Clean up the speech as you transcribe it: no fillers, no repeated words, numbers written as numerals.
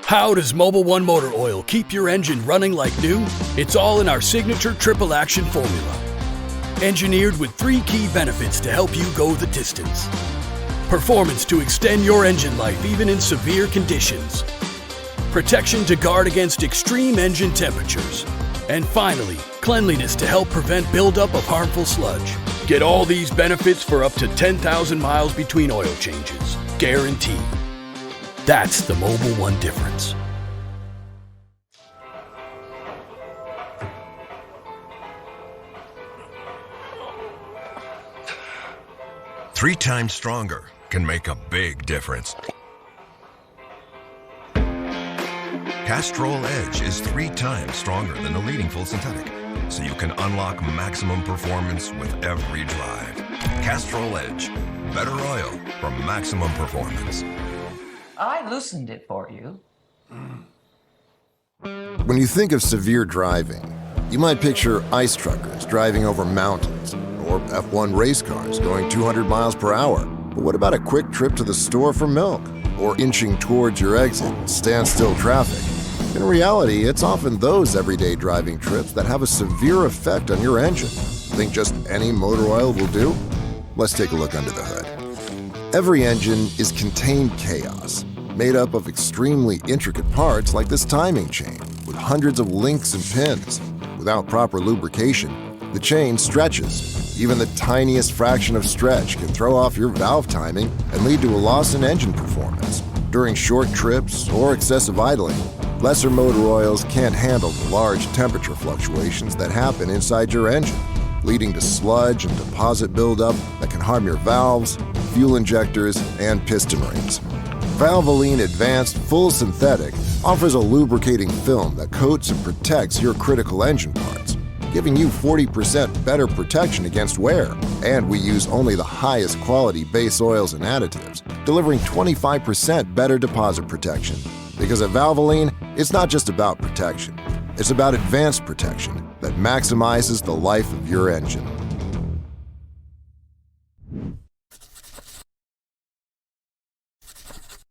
How does Mobil 1 motor oil keep your engine running like new? It's all in our signature triple action formula. Engineered with 3 key benefits to help you go the distance. Performance to extend your engine life even in severe conditions. Protection to guard against extreme engine temperatures. And finally, cleanliness to help prevent buildup of harmful sludge. Get all these benefits for up to 10,000 miles between oil changes. Guaranteed. That's the Mobil 1 difference. Three times stronger can make a big difference. Castrol Edge is 3 times stronger than the leading full synthetic, so you can unlock maximum performance with every drive. Castrol Edge, better oil for maximum performance. I loosened it for you. When you think of severe driving, you might picture ice truckers driving over mountains or F1 race cars going 200 miles per hour. But what about a quick trip to the store for milk or inching towards your exit in standstill traffic? In reality, it's often those everyday driving trips that have a severe effect on your engine. Think just any motor oil will do? Let's take a look under the hood. Every engine is contained chaos, made up of extremely intricate parts like this timing chain, with hundreds of links and pins. Without proper lubrication, the chain stretches. Even the tiniest fraction of stretch can throw off your valve timing and lead to a loss in engine performance. During short trips or excessive idling, lesser motor oils can't handle the large temperature fluctuations that happen inside your engine, leading to sludge and deposit buildup that can harm your valves, fuel injectors, and piston rings. Valvoline Advanced Full Synthetic offers a lubricating film that coats and protects your critical engine parts, giving you 40% better protection against wear. And we use only the highest quality base oils and additives, delivering 25% better deposit protection. Because at Valvoline, it's not just about protection, it's about advanced protection that maximizes the life of your engine.